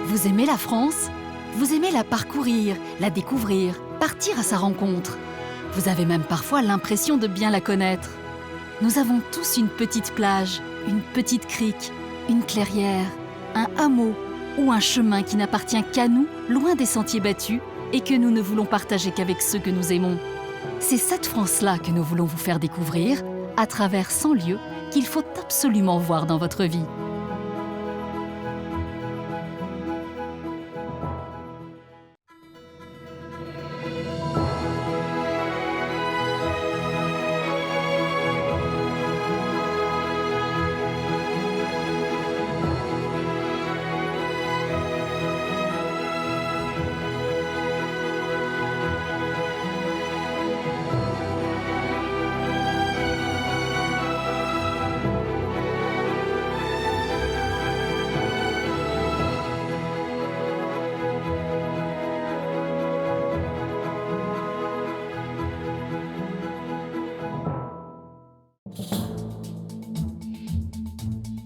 Vous aimez la France? Vous aimez la parcourir, la découvrir, partir à sa rencontre. Vous avez même parfois l'impression de bien la connaître. Nous avons tous une petite plage, une petite crique, une clairière, un hameau ou un chemin qui n'appartient qu'à nous, loin des sentiers battus, et que nous ne voulons partager qu'avec ceux que nous aimons. C'est cette France-là que nous voulons vous faire découvrir à travers 100 lieux qu'il faut absolument voir dans votre vie.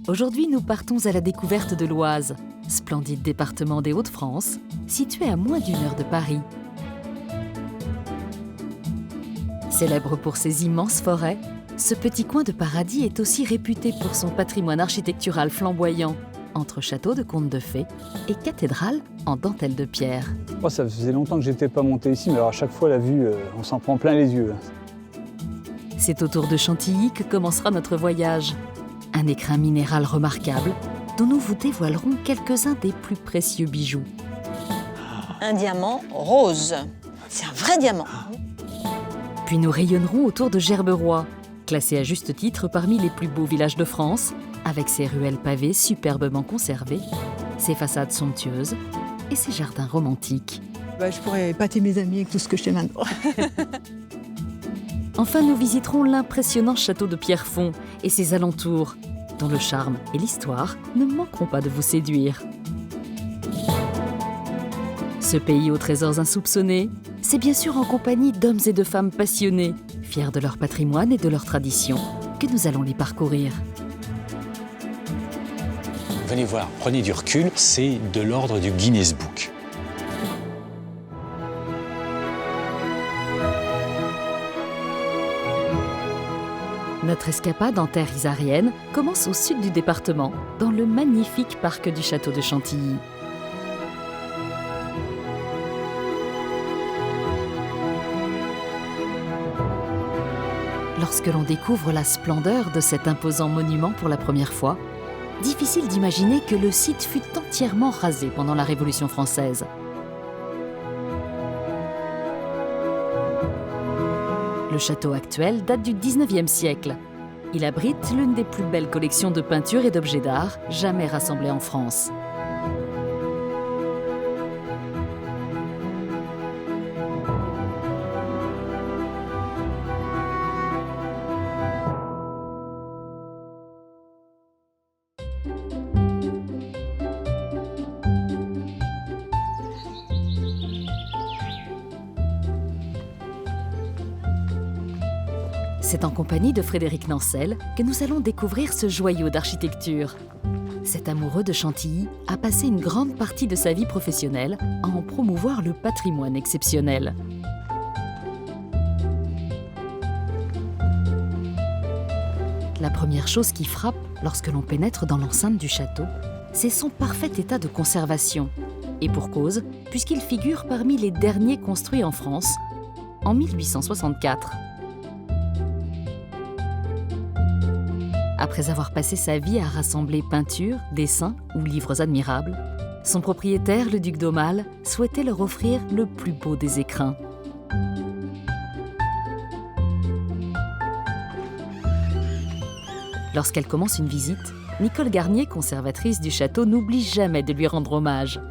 Aujourd'hui, nous partons à la découverte de l'Oise, splendide département des Hauts-de-France, situé à moins d'1 heure de Paris. Célèbre pour ses immenses forêts, ce petit coin de paradis est aussi réputé pour son patrimoine architectural flamboyant, entre châteaux de contes de fées et cathédrales en dentelle de pierre. Moi, ça faisait longtemps que je n'étais pas monté ici, mais alors à chaque fois, la vue, on s'en prend plein les yeux. C'est autour de Chantilly que commencera notre voyage. Un écrin minéral remarquable dont nous vous dévoilerons quelques-uns des plus précieux bijoux. Un diamant rose. C'est un vrai diamant. Puis nous rayonnerons autour de Gerberoy, classé à juste titre parmi les plus beaux villages de France, avec ses ruelles pavées superbement conservées, ses façades somptueuses et ses jardins romantiques. Je pourrais épater mes amis avec tout ce que je sais maintenant. Enfin, nous visiterons l'impressionnant château de Pierrefonds et ses alentours, dont le charme et l'histoire ne manqueront pas de vous séduire. Ce pays aux trésors insoupçonnés, c'est bien sûr en compagnie d'hommes et de femmes passionnés, fiers de leur patrimoine et de leurs traditions, que nous allons les parcourir. Venez voir, prenez du recul, c'est de l'ordre du Guinness Book. Notre escapade en terre isarienne commence au sud du département, dans le magnifique parc du château de Chantilly. Lorsque l'on découvre la splendeur de cet imposant monument pour la première fois, difficile d'imaginer que le site fut entièrement rasé pendant la Révolution française. Le château actuel date du 19e siècle. Il abrite l'une des plus belles collections de peintures et d'objets d'art jamais rassemblées en France. C'est en compagnie de Frédéric Nancel que nous allons découvrir ce joyau d'architecture. Cet amoureux de Chantilly a passé une grande partie de sa vie professionnelle à en promouvoir le patrimoine exceptionnel. La première chose qui frappe lorsque l'on pénètre dans l'enceinte du château, c'est son parfait état de conservation. Et pour cause, puisqu'il figure parmi les derniers construits en France en 1864. Après avoir passé sa vie à rassembler peintures, dessins ou livres admirables, son propriétaire, le duc d'Aumale, souhaitait leur offrir le plus beau des écrins. Lorsqu'elle commence une visite, Nicole Garnier, conservatrice du château, n'oublie jamais de lui rendre hommage.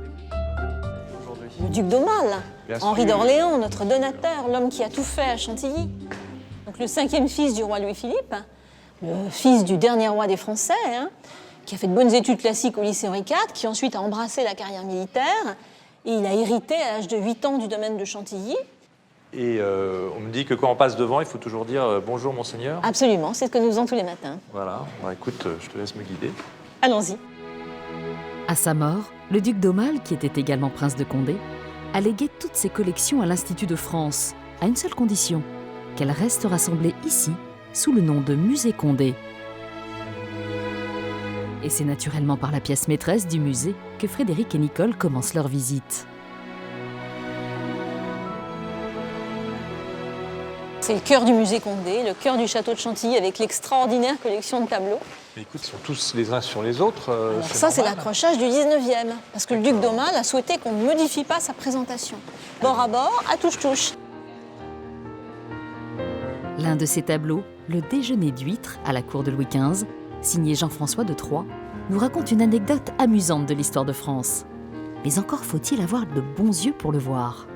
Le duc d'Aumale, Henri d'Orléans, notre donateur, l'homme qui a tout fait à Chantilly. Donc le 5e fils du roi Louis-Philippe, le fils du dernier roi des Français, qui a fait de bonnes études classiques au lycée Henri IV, qui ensuite a embrassé la carrière militaire. Et il a hérité à l'âge de 8 ans du domaine de Chantilly. Et on me dit que quand on passe devant, il faut toujours dire « Bonjour, monseigneur ». Absolument, c'est ce que nous faisons tous les matins. Voilà, écoute, je te laisse me guider. Allons-y. À sa mort, le duc d'Aumale, qui était également prince de Condé, a légué toutes ses collections à l'Institut de France, à une seule condition, qu'elles restent rassemblées ici, sous le nom de Musée Condé. Et c'est naturellement par la pièce maîtresse du musée que Frédéric et Nicole commencent leur visite. C'est le cœur du musée Condé, le cœur du château de Chantilly avec l'extraordinaire collection de tableaux. Mais écoute, ils sont tous les uns sur les autres. Alors ça, c'est l'accrochage du 19e, parce que le duc d'Aumale a souhaité qu'on ne modifie pas sa présentation. Bord à bord, à touche-touche. L'un de ces tableaux, Le déjeuner d'huîtres à la cour de Louis XV, signé Jean-François de Troyes, nous raconte une anecdote amusante de l'histoire de France. Mais encore faut-il avoir de bons yeux pour le voir.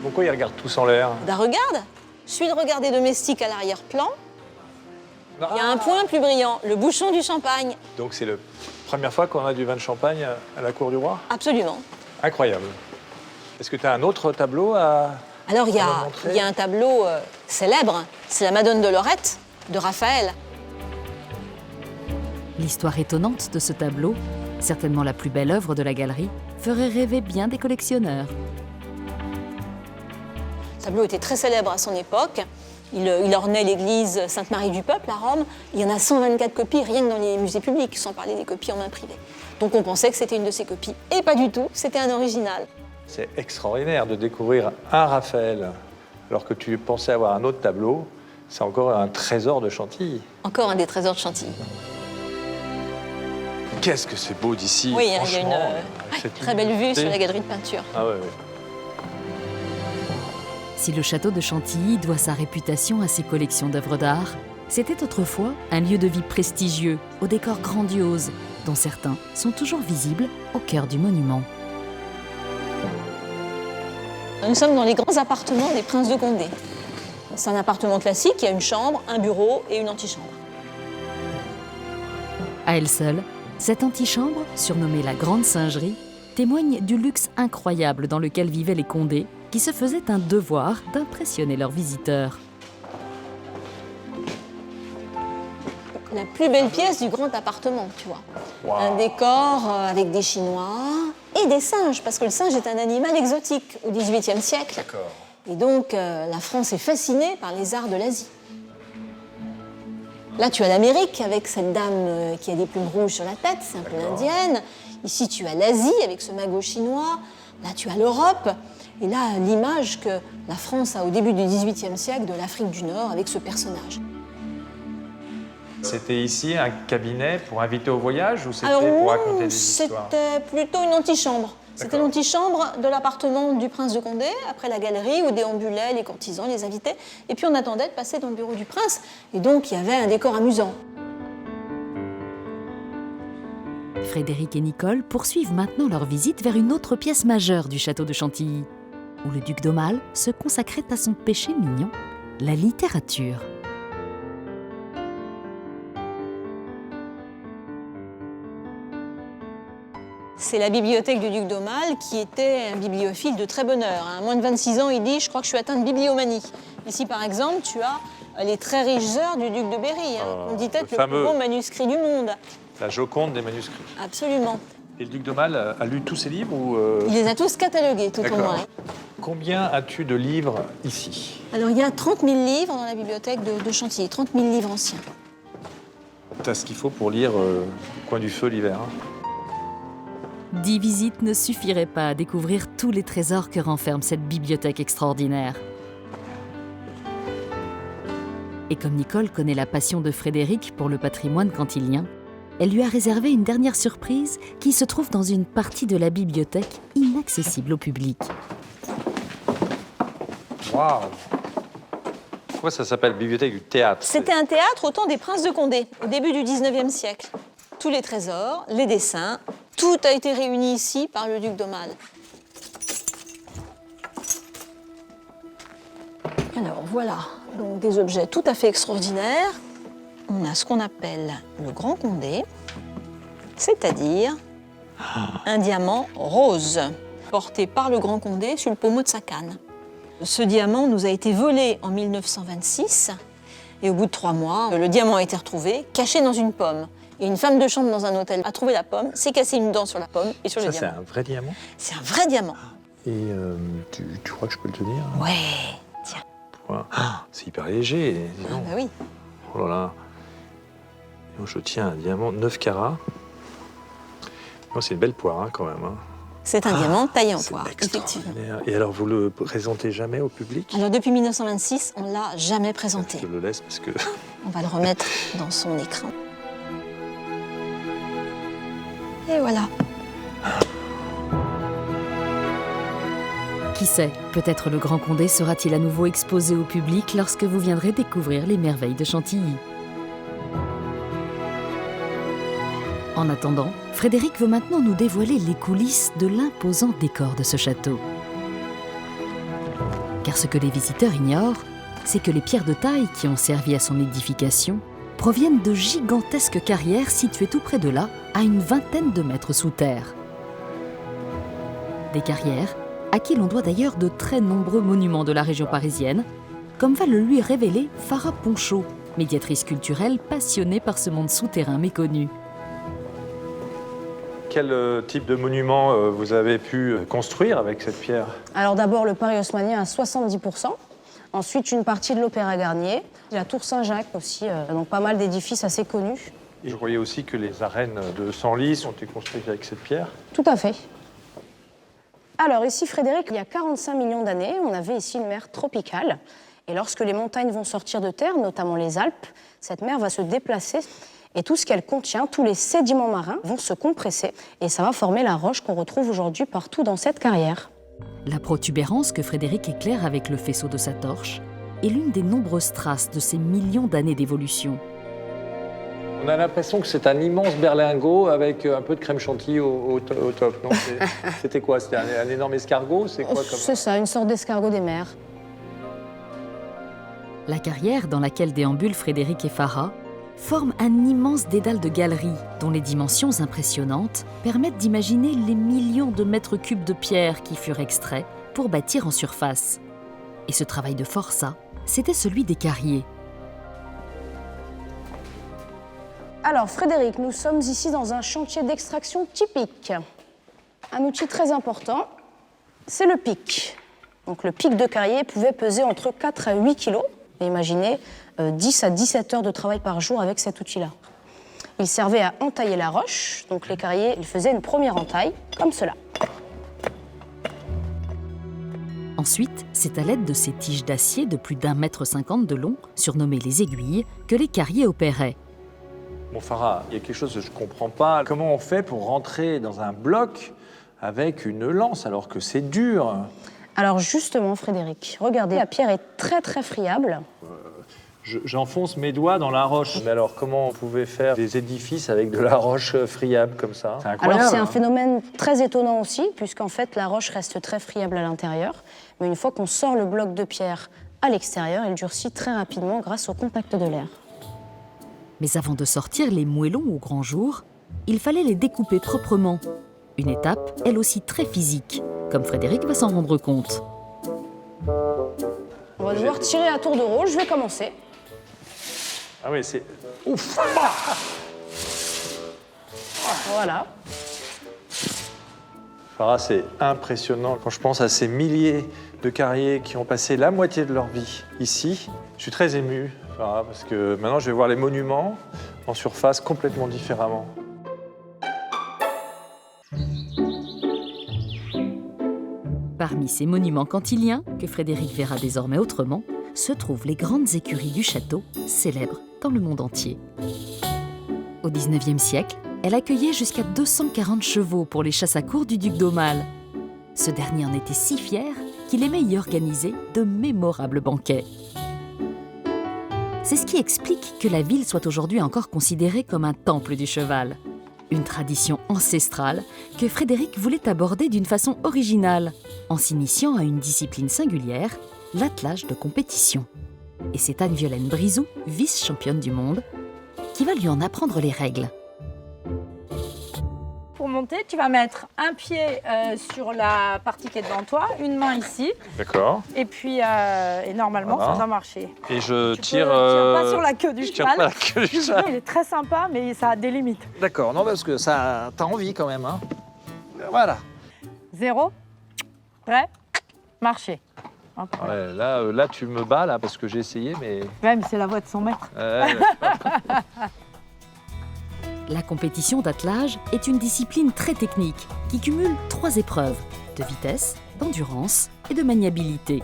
Pourquoi ils regardent tous en l'air? Ben regarde, celui de regard des domestiques à l'arrière-plan. Il y a un point plus brillant, le bouchon du champagne. Donc c'est la première fois qu'on a du vin de champagne à la cour du roi? Absolument. Incroyable. Est-ce que tu as un autre tableau à... Alors il y a un tableau célèbre, c'est la Madone de Lorette de Raphaël. L'histoire étonnante de ce tableau, certainement la plus belle œuvre de la galerie, ferait rêver bien des collectionneurs. Le tableau était très célèbre à son époque. Il ornait l'église Sainte-Marie-du-Peuple à Rome. Il y en a 124 copies rien que dans les musées publics, sans parler des copies en main privée. Donc on pensait que c'était une de ces copies. Et pas du tout, c'était un original. C'est extraordinaire de découvrir un Raphaël alors que tu pensais avoir un autre tableau. C'est encore un trésor de Chantilly. Encore un des trésors de Chantilly. Qu'est-ce que c'est beau d'ici. Oui, il y a une très belle vue sur la galerie de peinture. Ah ouais. Si le château de Chantilly doit sa réputation à ses collections d'œuvres d'art, c'était autrefois un lieu de vie prestigieux, au décor grandiose, dont certains sont toujours visibles au cœur du monument. Nous sommes dans les grands appartements des princes de Condé. C'est un appartement classique, il y a une chambre, un bureau et une antichambre. À elle seule, cette antichambre, surnommée la Grande Singerie, témoigne du luxe incroyable dans lequel vivaient les Condé, qui se faisaient un devoir d'impressionner leurs visiteurs. La plus belle pièce du grand appartement, tu vois. Wow. Un décor avec des Chinois et des singes, parce que le singe est un animal exotique au XVIIIe siècle. D'accord. Et donc, la France est fascinée par les arts de l'Asie. Là, tu as l'Amérique avec cette dame qui a des plumes rouges sur la tête, c'est un peu l'indienne. Ici, tu as l'Asie avec ce magot chinois. Là, tu as l'Europe. Et là, l'image que la France a au début du XVIIIe siècle de l'Afrique du Nord avec ce personnage. C'était ici un cabinet pour inviter au voyage ou c'était pour raconter des histoires? C'était plutôt une antichambre. C'était l'antichambre de l'appartement du prince de Condé, après la galerie où déambulaient les courtisans, les invités. Et puis on attendait de passer dans le bureau du prince. Et donc il y avait un décor amusant. Frédéric et Nicole poursuivent maintenant leur visite vers une autre pièce majeure du château de Chantilly, où le duc d'Aumale se consacrait à son péché mignon, la littérature. C'est la bibliothèque du duc d'Aumale qui était un bibliophile de très bonne heure. À moins de 26 ans, il dit « je crois que je suis atteint de bibliomanie ». Ici, par exemple, tu as les très riches heures du duc de Berry. On dit peut-être le plus beau manuscrit du monde. La Joconde des manuscrits. Absolument. Et le duc d'Aumale a lu tous ces livres ou Il les a tous catalogués, tout au moins. Combien as-tu de livres ici? Alors, il y a 30 000 livres dans la bibliothèque de Chantilly, 30 000 livres anciens. Tu as ce qu'il faut pour lire au coin du feu l'hiver. 10 visites ne suffiraient pas à découvrir tous les trésors que renferme cette bibliothèque extraordinaire. Et comme Nicole connaît la passion de Frédéric pour le patrimoine cantilien, elle lui a réservé une dernière surprise qui se trouve dans une partie de la bibliothèque inaccessible au public. Waouh! Pourquoi ça s'appelle bibliothèque du théâtre? C'était un théâtre au temps des princes de Condé, au début du XIXe siècle. Tous les trésors, les dessins, tout a été réuni ici par le duc d'Aumale. Alors voilà, donc des objets tout à fait extraordinaires. On a ce qu'on appelle le Grand Condé, c'est-à-dire un diamant rose porté par le Grand Condé sur le pommeau de sa canne. Ce diamant nous a été volé en 1926 et au bout de 3 mois, le diamant a été retrouvé caché dans une pomme. Et une femme de chambre dans un hôtel a trouvé la pomme, s'est cassé une dent sur la pomme et sur le Ça, diamant. c'est un vrai diamant? C'est un vrai diamant. Et tu crois que je peux le tenir? Ouais, tiens. Ah, c'est hyper léger, dis Ah donc. bah oui. Oh là là. Donc, je tiens un diamant 9 carats. Oh, c'est une belle poire hein, quand même. Hein. C'est un diamant taillé en C'est poire, effectivement. extraordinaire. Et alors, vous le présentez jamais au public? Alors depuis 1926, on l'a jamais présenté. Je le laisse parce que... On va le remettre dans son écran. Et voilà. Qui sait, peut-être le Grand Condé sera-t-il à nouveau exposé au public lorsque vous viendrez découvrir les merveilles de Chantilly. En attendant, Frédéric veut maintenant nous dévoiler les coulisses de l'imposant décor de ce château. Car ce que les visiteurs ignorent, c'est que les pierres de taille qui ont servi à son édification proviennent de gigantesques carrières situées tout près de là, à une vingtaine de mètres sous terre. Des carrières à qui l'on doit d'ailleurs de très nombreux monuments de la région parisienne, comme va le lui révéler Farah Ponchot, médiatrice culturelle passionnée par ce monde souterrain méconnu. Quel type de monument vous avez pu construire avec cette pierre? Alors d'abord le Paris haussmannien à 70%, ensuite une partie de l'Opéra Garnier, la Tour Saint-Jacques aussi, donc pas mal d'édifices assez connus. Et je croyais aussi que les arènes de Senlis ont été construites avec cette pierre. Tout à fait. Alors ici Frédéric, il y a 45 millions d'années, on avait ici une mer tropicale. Et lorsque les montagnes vont sortir de terre, notamment les Alpes, cette mer va se déplacer et tout ce qu'elle contient, tous les sédiments marins vont se compresser et ça va former la roche qu'on retrouve aujourd'hui partout dans cette carrière. La protubérance que Frédéric éclaire avec le faisceau de sa torche est l'une des nombreuses traces de ces millions d'années d'évolution. On a l'impression que c'est un immense berlingot avec un peu de crème chantilly au top. Non, c'était quoi? C'était un énorme escargot? C'est quoi comme... C'est ça, une sorte d'escargot des mers. La carrière dans laquelle déambulent Frédéric et Farah forme un immense dédale de galeries dont les dimensions impressionnantes permettent d'imaginer les millions de mètres cubes de pierre qui furent extraits pour bâtir en surface. Et ce travail de forçat, c'était celui des carriers. Alors Frédéric, nous sommes ici dans un chantier d'extraction typique. Un outil très important, c'est le pic. Donc le pic de carrier pouvait peser entre 4 à 8 kilos. Et imaginez 10 à 17 heures de travail par jour avec cet outil-là. Il servait à entailler la roche. Donc les carriers, ils faisaient une première entaille, comme cela. Ensuite, c'est à l'aide de ces tiges d'acier de plus d'1,50 m de long, surnommées les aiguilles, que les carriers opéraient. Bon, Farah, il y a quelque chose que je ne comprends pas. Comment on fait pour rentrer dans un bloc avec une lance alors que c'est dur? Alors justement, Frédéric, regardez, la pierre est très très friable. J'enfonce mes doigts dans la roche. Mais alors, comment on pouvait faire des édifices avec de la roche friable comme ça? C'est incroyable. Alors c'est un phénomène très étonnant aussi, puisqu'en fait la roche reste très friable à l'intérieur. Mais une fois qu'on sort le bloc de pierre à l'extérieur, il durcit très rapidement grâce au contact de l'air. Mais avant de sortir les moellons au grand jour, il fallait les découper proprement. Une étape, elle aussi très physique, comme Frédéric va s'en rendre compte. On va devoir tirer à tour de rôle, je vais commencer. Ah oui, c'est... Ouf! Voilà. Farah, c'est impressionnant. Quand je pense à ces milliers de carriers qui ont passé la moitié de leur vie ici, je suis très ému, Farah, parce que maintenant je vais voir les monuments en surface complètement différemment. Parmi ces monuments cantiliens, que Frédéric verra désormais autrement, se trouvent les grandes écuries du château, célèbres dans le monde entier. Au XIXe siècle, elle accueillait jusqu'à 240 chevaux pour les chasses à courre du duc d'Aumale. Ce dernier en était si fier qu'il aimait y organiser de mémorables banquets. C'est ce qui explique que la ville soit aujourd'hui encore considérée comme un temple du cheval. Une tradition ancestrale que Frédéric voulait aborder d'une façon originale, en s'initiant à une discipline singulière, l'attelage de compétition. Et c'est Anne-Violaine Brizou, vice-championne du monde, qui va lui en apprendre les règles. Pour monter, tu vas mettre un pied sur la partie qui est devant toi, une main ici. D'accord. Et puis, et normalement, Voilà. ça doit marcher. Et je Tu tire... tires pas sur la queue du je tire cheval. pas la queue du cheval. Il est très sympa, mais ça a des limites. D'accord, non, parce que ça... T'as envie quand même, hein. Voilà. 0, prêt, marcher. Hop. Ouais, là, tu me bats, là, parce que j'ai essayé, mais... Ouais, mais c'est la voix de son maître. La compétition d'attelage est une discipline très technique qui cumule 3 épreuves de vitesse, d'endurance et de maniabilité.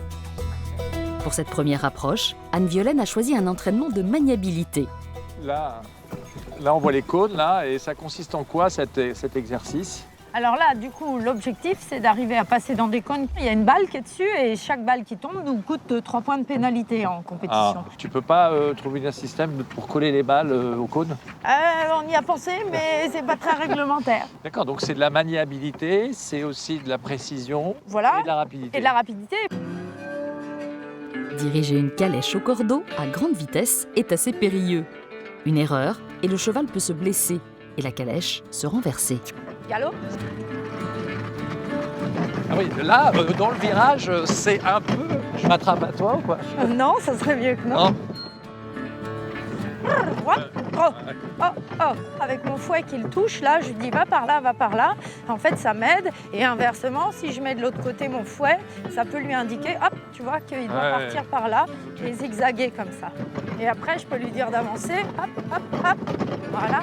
Pour cette première approche, Anne Violaine a choisi un entraînement de maniabilité. Là, on voit les cônes, là, et ça consiste en quoi, cet exercice? Alors là, du coup, l'objectif, c'est d'arriver à passer dans des cônes. Il y a une balle qui est dessus et chaque balle qui tombe nous coûte 3 points de pénalité en compétition. Tu peux pas trouver un système pour coller les balles aux cônes? On y a pensé, mais c'est pas très réglementaire. D'accord, donc c'est de la maniabilité, c'est aussi de la précision Voilà. et de la rapidité. Et de la rapidité. Diriger une calèche au cordeau à grande vitesse est assez périlleux. Une erreur et le cheval peut se blesser et la calèche se renverser. Galop. Ah oui, là, dans le virage, c'est un peu... Je m'attrape à toi ou quoi? Non, ça serait mieux que non. Oh. Avec mon fouet qui le touche, là, je lui dis va par là, va par là. En fait, ça m'aide. Et inversement, si je mets de l'autre côté mon fouet, ça peut lui indiquer, hop, tu vois, qu'il doit partir par là et zigzaguer comme ça. Et après, je peux lui dire d'avancer, hop. Voilà.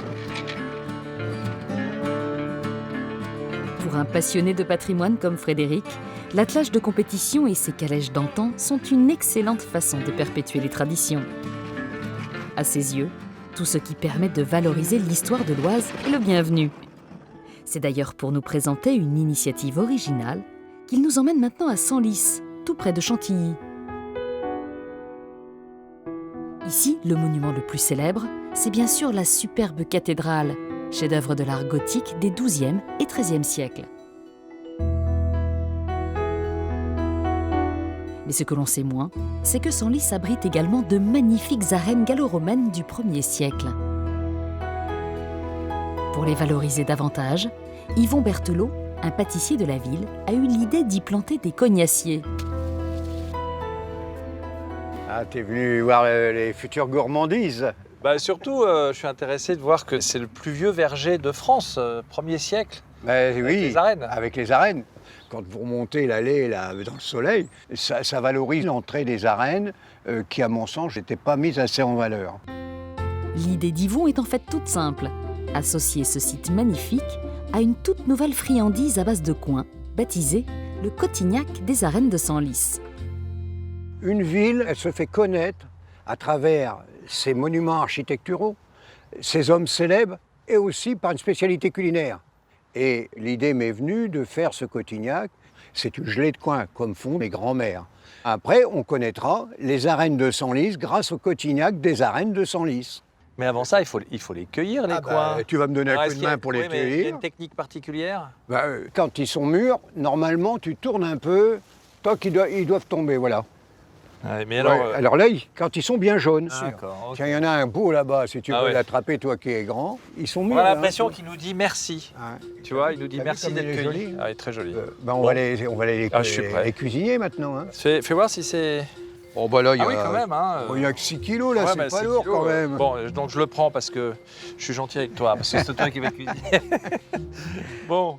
Pour un passionné de patrimoine comme Frédéric, l'attelage de compétition et ses calèches d'antan sont une excellente façon de perpétuer les traditions. À ses yeux, tout ce qui permet de valoriser l'histoire de l'Oise est le bienvenu. C'est d'ailleurs pour nous présenter une initiative originale qu'il nous emmène maintenant à Senlis, tout près de Chantilly. Ici, le monument le plus célèbre, c'est bien sûr la superbe cathédrale, chef-d'œuvre de l'art gothique des XIIe et XIIIe siècles. Mais ce que l'on sait moins, c'est que Senlis abrite également de magnifiques arènes gallo-romaines du 1er siècle. Pour les valoriser davantage, Yvon Berthelot, un pâtissier de la ville, a eu l'idée d'y planter des cognaciers. Ah, t'es venu voir les futures gourmandises? Bah, surtout, je suis intéressé de voir que c'est le plus vieux verger de France, 1er siècle. Oui, les arènes. Avec les arènes. Quand vous remontez l'allée là, dans le soleil, ça valorise l'entrée des arènes qui, à mon sens, n'étaient pas mises assez en valeur. L'idée d'Yvon est en fait toute simple. Associer ce site magnifique à une toute nouvelle friandise à base de coing, baptisée le Cotignac des arènes de Senlis. Une ville, elle se fait connaître à travers ses monuments architecturaux, ses hommes célèbres et aussi par une spécialité culinaire. Et l'idée m'est venue de faire ce Cotignac. C'est une gelée de coing, comme font les grands-mères. Après, on connaîtra les arènes de Senlis grâce au Cotignac des arènes de Senlis. Mais avant ça, il faut les cueillir, les coins. Tu vas me donner un coup de main pour les mais il y a cueillir. une technique particulière? Quand ils sont mûrs, normalement, tu tournes un peu, tant qu'ils doivent tomber, voilà. Mais alors, Alors là, quand ils sont bien jaunes. d'accord, ok. Tiens, il y en a un beau là-bas, si tu veux ouais. l'attraper, toi qui es grand. Ils sont On mûrs. a là, l'impression hein. qu'il nous dit merci. Ouais. Tu vois, il nous dit T'as vu merci comme d'être il est cueilli. joli Ah, il est très joli. On va aller je suis prêt. les cuisiner maintenant. Hein. Fais voir si c'est... Oh, bah là, il y a, Ah oui, quand même. Hein. il y a que 6 kilos là, Ouais, c'est mais pas 6 lourd kilos, quand même. Bon, donc je le prends parce que je suis gentil avec toi, parce que c'est toi qui vas cuisiner. Bon.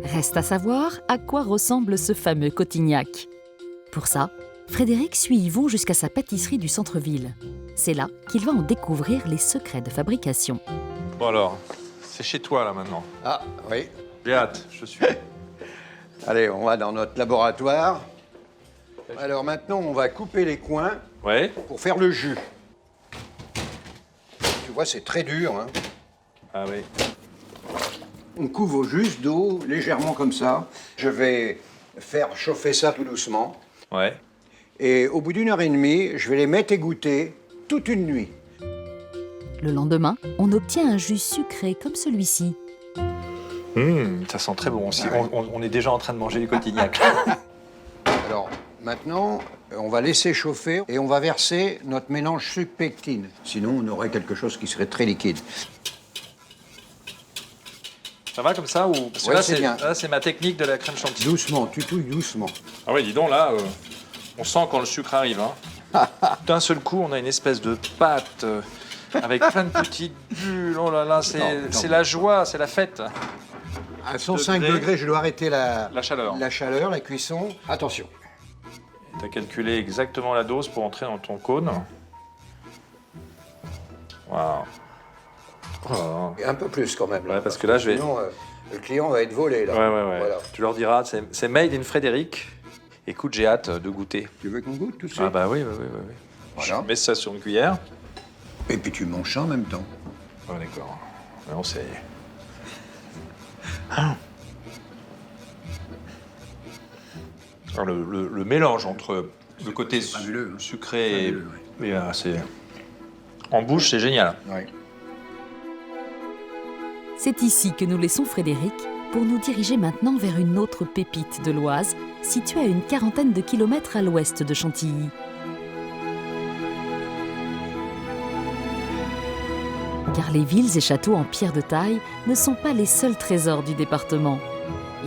Reste à savoir à quoi ressemble ce fameux Cotignac. Pour ça, Frédéric suit Yvon jusqu'à sa pâtisserie du centre-ville. C'est là qu'il va en découvrir les secrets de fabrication. Bon alors, c'est chez toi là maintenant. Ah, oui. J'ai hâte, je suis. Allez, on va dans notre laboratoire. Alors maintenant, on va couper les coins Ouais. pour faire le jus. Tu vois, c'est très dur. Hein. Ah oui. On couvre juste d'eau, légèrement comme ça. Je vais faire chauffer ça tout doucement. Ouais. Et au bout d'1 heure et demie, je vais les mettre égoutter toute une nuit. Le lendemain, on obtient un jus sucré comme celui-ci. Ça sent très bon aussi. On est déjà en train de manger du Cotignac. Alors, maintenant, on va laisser chauffer et on va verser notre mélange sucre-pectine. Sinon, on aurait quelque chose qui serait très liquide. Ça va comme ça ou... Parce que Ouais, là, c'est bien. là, c'est ma technique de la crème chantilly. Doucement, tu touilles doucement. Ah oui, dis donc, là, on sent quand le sucre arrive. Hein. D'un seul coup, on a une espèce de pâte avec plein de petites bulles. Oh là là, c'est la joie, c'est la fête. À 105 degrés, je dois arrêter la chaleur. La chaleur, la cuisson. Attention. Tu as calculé exactement la dose pour entrer dans ton cône. Waouh. Oh. Un peu plus quand même. Là, Ouais, parce que là, je vais... Sinon, le client va être volé. Là. Ouais. Voilà. Tu leur diras, c'est made in Frédéric. Écoute, j'ai hâte de goûter. Tu veux qu'on goûte tout ça? Ah bah oui. Voilà. Je mets ça sur une cuillère. Et puis tu manges ça en même temps. Ouais, d'accord. Non, c'est... Alors, le mélange entre le côté fabuleux, hein. sucré Fabuleux, et c'est... En bouche, c'est génial. Ouais. C'est ici que nous laissons Frédéric pour nous diriger maintenant vers une autre pépite de l'Oise, située à une quarantaine de kilomètres à l'ouest de Chantilly. Car les villes et châteaux en pierre de taille ne sont pas les seuls trésors du département.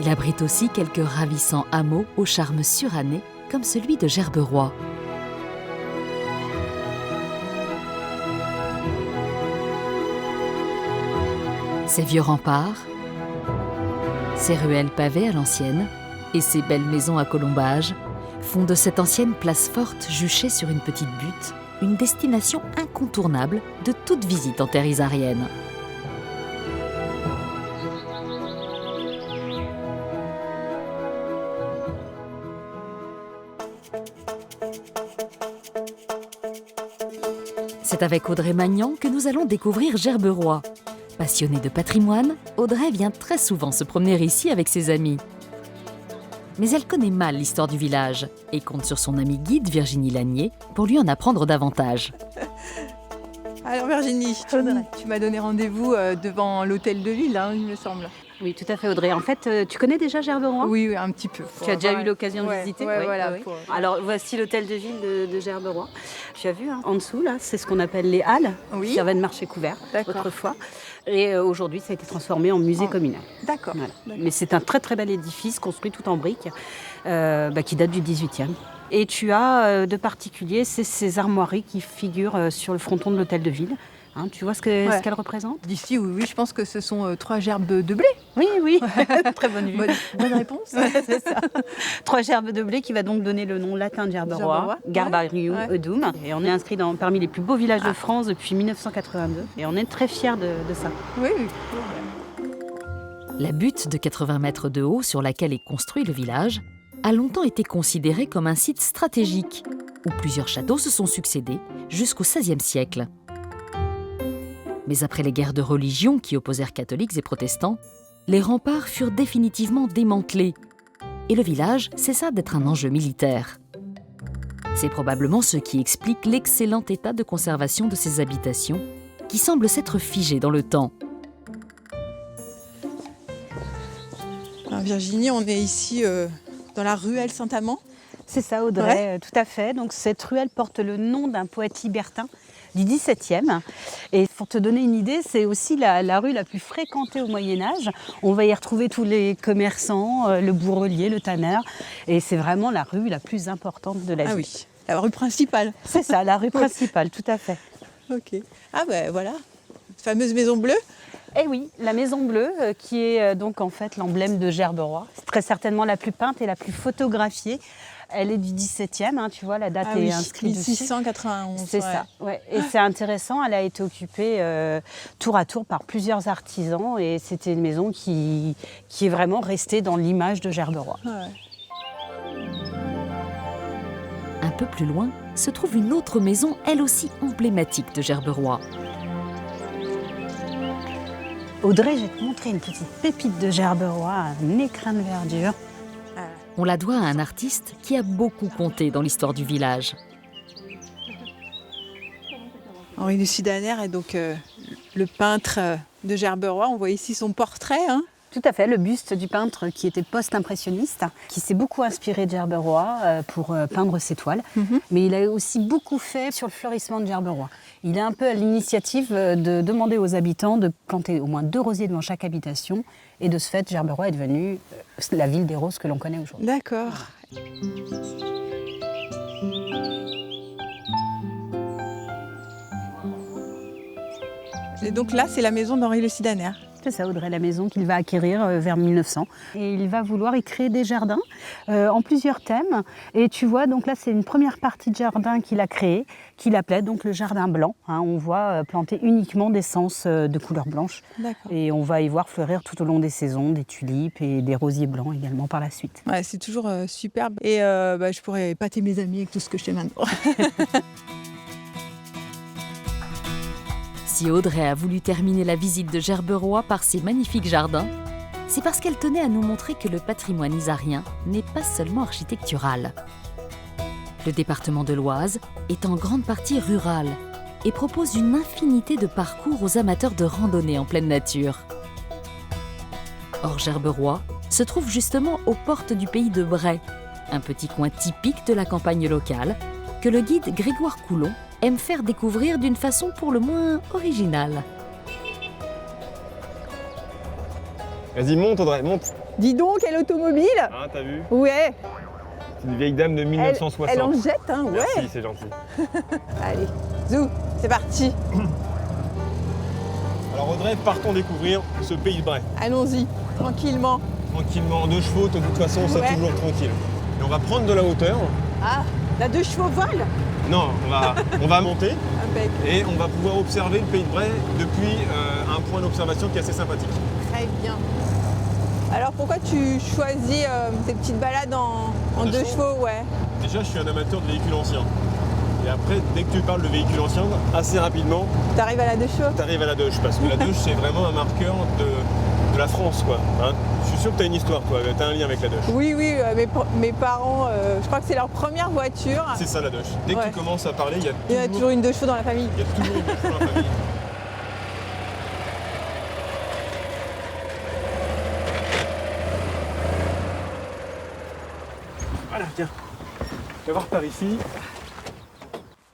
Il abrite aussi quelques ravissants hameaux au charme suranné, comme celui de Gerberoy. Ses vieux remparts, ses ruelles pavées à l'ancienne et ses belles maisons à colombages font de cette ancienne place forte juchée sur une petite butte une destination incontournable de toute visite en terre isarienne. C'est avec Audrey Magnan que nous allons découvrir Gerberoy. Passionnée de patrimoine, Audrey vient très souvent se promener ici avec ses amis. Mais elle connaît mal l'histoire du village et compte sur son amie guide Virginie Lanier pour lui en apprendre davantage. Alors Virginie, tu m'as donné rendez-vous devant l'hôtel de ville, hein, il me semble. Oui, tout à fait, Audrey. En fait, tu connais déjà Gerberoy ? Oui, un petit peu. Tu as déjà eu l'occasion de visiter ? Oui, voilà. Oui. Alors, voici l'hôtel de ville de Gerberoy. Tu as vu, hein, en dessous, là, c'est ce qu'on appelle les halles, qui servaient de marché couvert autrefois. Et aujourd'hui, ça a été transformé en musée communal. D'accord. Voilà. Mais c'est un très très bel édifice construit tout en briques qui date du 18e. Et tu as de particulier ces armoiries qui figurent sur le fronton de l'hôtel de ville. Hein, tu vois ce qu'elles représentent ? D'ici, oui, je pense que ce sont 3 gerbes de blé. Oui, très bonne vue. Bonne réponse. C'est ça. 3 gerbes de blé qui va donc donner le nom latin de Gerberoy, Garbarium Eudum. Et on est inscrit parmi les plus beaux villages de France depuis 1982. Et on est très fiers de ça. Oui. La butte de 80 mètres de haut sur laquelle est construit le village a longtemps été considérée comme un site stratégique, où plusieurs châteaux se sont succédés jusqu'au XVIe siècle. Mais après les guerres de religion qui opposèrent catholiques et protestants, les remparts furent définitivement démantelés et le village cessa d'être un enjeu militaire. C'est probablement ce qui explique l'excellent état de conservation de ces habitations qui semblent s'être figées dans le temps. Alors Virginie, on est ici dans la ruelle Saint-Amand. C'est ça, Audrey, tout à fait. Donc cette ruelle porte le nom d'un poète libertin du XVIIe. Et pour te donner une idée, c'est aussi la rue la plus fréquentée au Moyen-Âge. On va y retrouver tous les commerçants, le bourrelier, le tanneur. Et c'est vraiment la rue la plus importante de la ville. Ah oui, la rue principale. C'est ça, la rue principale, tout à fait. Ok. Ah ben voilà, cette fameuse maison bleue. Eh oui, la Maison Bleue, qui est donc en fait l'emblème de Gerberoy. C'est très certainement la plus peinte et la plus photographiée. Elle est du 17e, hein, tu vois, la date est inscrite dessus. 1691. C'est ça, ouais. Et c'est intéressant, elle a été occupée tour à tour par plusieurs artisans et c'était une maison qui est vraiment restée dans l'image de Gerberoy. Ouais. Un peu plus loin se trouve une autre maison, elle aussi emblématique de Gerberoy. Audrey, je vais te montrer une petite pépite de Gerberoy, un écrin de verdure. On la doit à un artiste qui a beaucoup compté dans l'histoire du village. Henri de Sudaner est donc le peintre de Gerberoy. On voit ici son portrait. Hein. Tout à fait, le buste du peintre qui était post-impressionniste, qui s'est beaucoup inspiré de Gerberoy pour peindre ses toiles, mais il a aussi beaucoup fait sur le fleurissement de Gerberoy. Il est un peu à l'initiative de demander aux habitants de planter au moins 2 rosiers devant chaque habitation, et de ce fait, Gerberoy est devenue la ville des roses que l'on connaît aujourd'hui. D'accord. Et donc là, c'est la maison d'Henri Le Sidaner. C'est ça, Audrey, la maison qu'il va acquérir vers 1900. Et il va vouloir y créer des jardins en plusieurs thèmes. Et tu vois, donc là, c'est une première partie de jardin qu'il a créé, qu'il appelait donc le jardin blanc. On voit planter uniquement d'essences de couleur blanche. Et on va y voir fleurir tout au long des saisons des tulipes et des rosiers blancs également par la suite. Ouais, c'est toujours superbe. Et je pourrais épater mes amis avec tout ce que je sais maintenant. Si Audrey a voulu terminer la visite de Gerberoy par ses magnifiques jardins, c'est parce qu'elle tenait à nous montrer que le patrimoine isarien n'est pas seulement architectural. Le département de l'Oise est en grande partie rural et propose une infinité de parcours aux amateurs de randonnée en pleine nature. Or, Gerberoy se trouve justement aux portes du pays de Bray, un petit coin typique de la campagne locale que le guide Grégoire Coulon aime faire découvrir d'une façon pour le moins originale. Vas-y, monte Audrey, monte. Dis donc, quelle automobile! Ah, t'as vu? Ouais. C'est une vieille dame de 1960. Elle en jette, hein, ouais. Merci, c'est gentil. Allez, zou, c'est parti. Alors Audrey, partons découvrir ce pays de Bray. Allons-y, tranquillement. Tranquillement, en 2 chevaux, de toute façon, c'est toujours tranquille. Et on va prendre de la hauteur. Ah, la 2 chevaux vole? Non, on va monter Impec. et on va pouvoir observer le pays de Bray depuis un point d'observation qui est assez sympathique. Très bien. Alors pourquoi tu choisis tes petites balades en 2 chevaux, ouais? Déjà, je suis un amateur de véhicules anciens. Et après, dès que tu parles de véhicules anciens, assez rapidement, T'arrives à la 2 chevaux? t'arrives à la Doge. Parce que la Doge, c'est vraiment un marqueur de la France, quoi. Hein, je suis sûr que t'as une histoire, toi. T'as un lien avec la Doge. Oui, mes parents, je crois que c'est leur première voiture. C'est ça, la Doge. Dès que tu commences à parler, il y a toujours une 2 chevaux dans la famille. Il y a toujours une 2 chevaux dans la famille. Voilà, tiens. Tu vas voir par ici.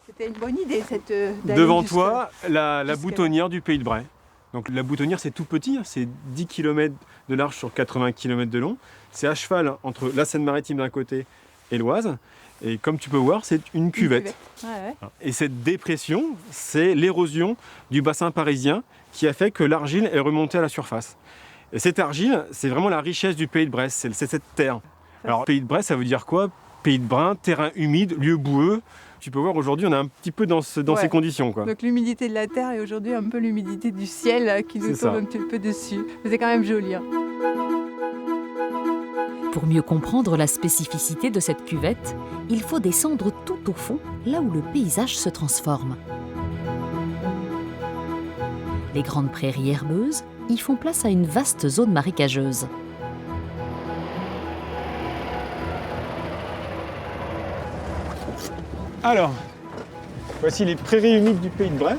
C'était une bonne idée, cette Devant toi, la boutonnière du pays de Bray. Donc la boutonnière, c'est tout petit, c'est 10 km de large sur 80 km de long. C'est à cheval entre la Seine-Maritime d'un côté et l'Oise. Et comme tu peux voir, c'est une cuvette. Ouais. Et cette dépression, c'est l'érosion du bassin parisien qui a fait que l'argile est remontée à la surface. Et cette argile, c'est vraiment la richesse du pays de Bray, c'est cette terre. Alors, pays de Bray, ça veut dire quoi? Pays de brun, terrain humide, lieu boueux. Tu peux voir, aujourd'hui, on est un petit peu dans ces conditions, quoi. Donc l'humidité de la terre et aujourd'hui un peu l'humidité du ciel qui nous tombe un petit peu dessus. Mais c'est quand même joli. Hein. Pour mieux comprendre la spécificité de cette cuvette, il faut descendre tout au fond, là où le paysage se transforme. Les grandes prairies herbeuses y font place à une vaste zone marécageuse. Alors, voici les prairies humides du pays de Bray.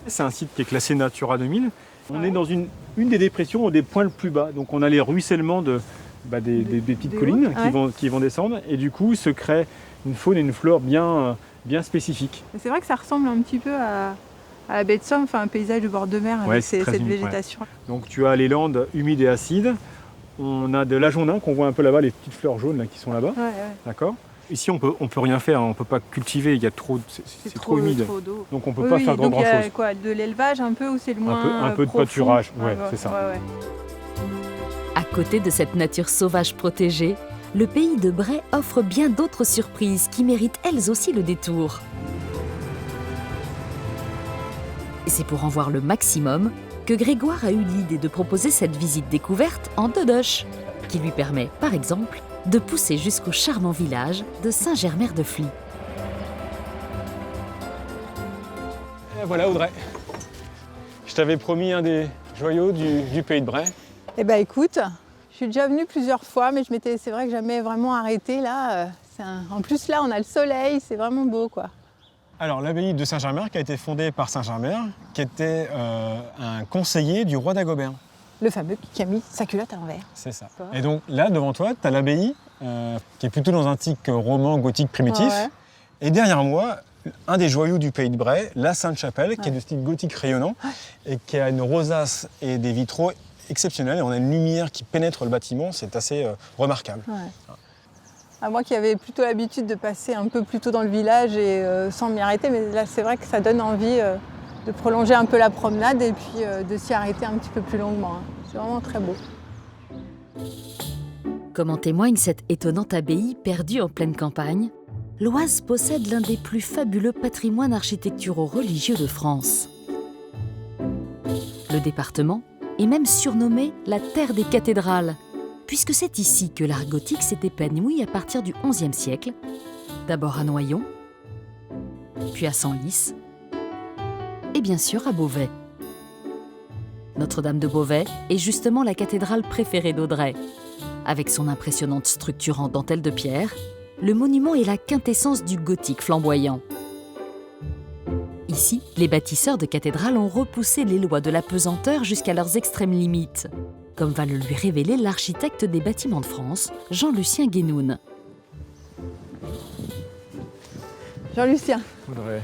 C'est un site qui est classé Natura 2000. On est dans une des dépressions au des points le plus bas. Donc on a les ruissellements des petites collines qui vont descendre. Et du coup, se crée une faune et une flore bien spécifiques. C'est vrai que ça ressemble un petit peu à la baie de Somme, enfin un paysage de bord de mer avec cette végétation. Ouais. Donc tu as les landes humides et acides. On a de l'ajonnin qu'on voit un peu là-bas, les petites fleurs jaunes là, qui sont là-bas. D'accord. Ici, on peut rien faire, on peut pas cultiver, il y a c'est trop humide. Trop d'eau. Donc on peut pas faire grand chose. Il y a quoi, de l'élevage un peu ou c'est le moins un peu de pâturage, c'est ça. Ouais. À côté de cette nature sauvage protégée, le pays de Bray offre bien d'autres surprises qui méritent elles aussi le détour. C'est pour en voir le maximum que Grégoire a eu l'idée de proposer cette visite découverte en 2 doches, qui lui permet, par exemple, de pousser jusqu'au charmant village de Saint-Germer-de-Fly. Et voilà Audrey, je t'avais promis un des joyaux du pays de Bray. Eh ben écoute, je suis déjà venue plusieurs fois, mais c'est vrai que jamais vraiment arrêté là. En plus là, on a le soleil, c'est vraiment beau quoi. Alors, l'abbaye de Saint-Germer qui a été fondée par Saint-Germer, qui était un conseiller du roi d'Agobert. Le fameux qui a mis sa culotte à l'envers. C'est ça. Et donc là, devant toi, tu as l'abbaye, qui est plutôt dans un style roman, gothique, primitif. Ouais. Et derrière moi, un des joyaux du Pays de Bray, la Sainte-Chapelle, qui est de style gothique rayonnant, et qui a une rosace et des vitraux exceptionnels. Et on a une lumière qui pénètre le bâtiment, c'est assez remarquable. Ouais. À moi qui avais plutôt l'habitude de passer un peu plus tôt dans le village et sans m'y arrêter, mais là c'est vrai que ça donne envie de prolonger un peu la promenade et puis de s'y arrêter un petit peu plus longuement. Hein. C'est vraiment très beau. Comme en témoigne cette étonnante abbaye perdue en pleine campagne, l'Oise possède l'un des plus fabuleux patrimoines architecturaux religieux de France. Le département est même surnommé la terre des cathédrales, puisque c'est ici que l'art gothique s'est épanoui à partir du XIe siècle, d'abord à Noyon, puis à Senlis, et bien sûr à Beauvais. Notre-Dame de Beauvais est justement la cathédrale préférée d'Audrey. Avec son impressionnante structure en dentelle de pierre, le monument est la quintessence du gothique flamboyant. Ici, les bâtisseurs de cathédrales ont repoussé les lois de la pesanteur jusqu'à leurs extrêmes limites, comme va le lui révéler l'architecte des bâtiments de France, Jean-Lucien Guénoun. Jean-Lucien,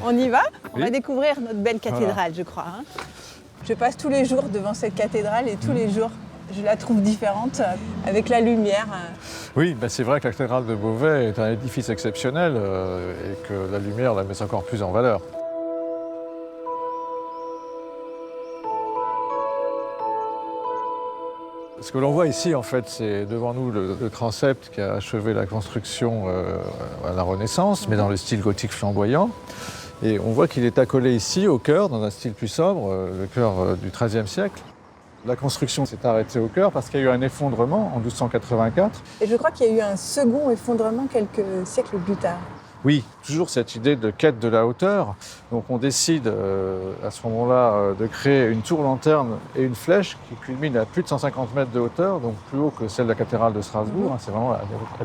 on y va? On va Oui. découvrir notre belle cathédrale, je crois. Hein. Je passe tous les jours devant cette cathédrale et tous les jours, je la trouve différente avec la lumière. Oui, c'est vrai que la cathédrale de Beauvais est un édifice exceptionnel et que la lumière la met encore plus en valeur. Ce que l'on voit ici, en fait, c'est devant nous le transept qui a achevé la construction à la Renaissance, mais dans le style gothique flamboyant. Et on voit qu'il est accolé ici au chœur, dans un style plus sobre, le chœur du XIIIe siècle. La construction s'est arrêtée au chœur parce qu'il y a eu un effondrement en 1284. Et je crois qu'il y a eu un second effondrement quelques siècles plus tard. Oui, toujours cette idée de quête de la hauteur. Donc on décide à ce moment-là de créer une tour-lanterne et une flèche qui culmine à plus de 150 mètres de hauteur, donc plus haut que celle de la cathédrale de Strasbourg. C'est vraiment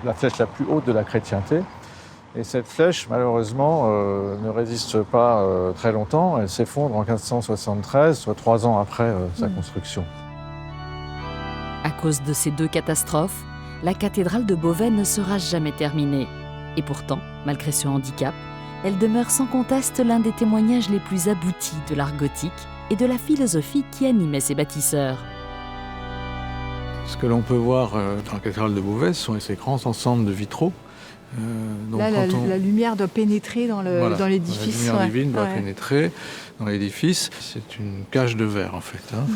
la flèche la plus haute de la chrétienté. Et cette flèche, malheureusement, ne résiste pas très longtemps. Elle s'effondre en 1573, soit 3 ans après sa construction. À cause de ces deux catastrophes, la cathédrale de Beauvais ne sera jamais terminée. Et pourtant, malgré ce handicap, elle demeure sans conteste l'un des témoignages les plus aboutis de l'art gothique et de la philosophie qui animait ses bâtisseurs. Ce que l'on peut voir dans la cathédrale de Beauvais, ce sont ces grands ensembles de vitraux. Donc là, la lumière doit pénétrer dans l'édifice. La lumière divine doit pénétrer dans l'édifice. C'est une cage de verre, en fait. Hein.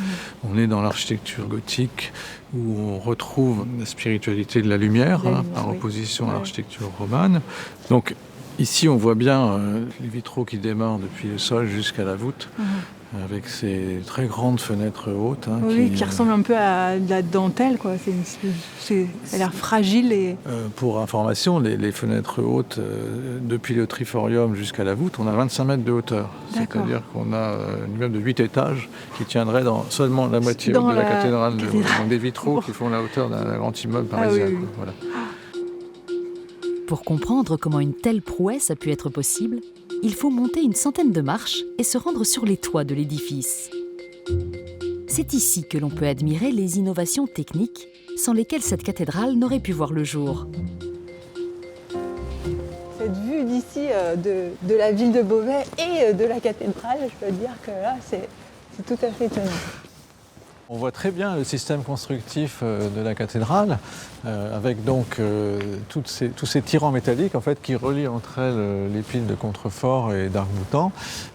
On est dans l'architecture gothique où on retrouve la spiritualité de la lumière, par opposition à l'architecture romane. Donc ici, on voit bien les vitraux qui démarrent depuis le sol jusqu'à la voûte. Avec ces très grandes fenêtres hautes. Hein, qui ressemblent un peu à de la dentelle, quoi. Elle a l'air fragile. Et... pour information, les fenêtres hautes, depuis le triforium jusqu'à la voûte, on a 25 mètres de hauteur. C'est-à-dire qu'on a un immeuble de 8 étages qui tiendrait dans seulement la moitié haute de la cathédrale. Donc des vitraux qui font la hauteur d'un grand immeuble parisien. Oui. Voilà. Pour comprendre comment une telle prouesse a pu être possible, il faut monter une centaine de marches et se rendre sur les toits de l'édifice. C'est ici que l'on peut admirer les innovations techniques sans lesquelles cette cathédrale n'aurait pu voir le jour. Cette vue d'ici de la ville de Beauvais et de la cathédrale, je peux dire que là, c'est tout à fait étonnant. On voit très bien le système constructif de la cathédrale, avec donc tous ces tirants métalliques en fait, qui relient entre elles les piles de contreforts et d'arcs-boutants,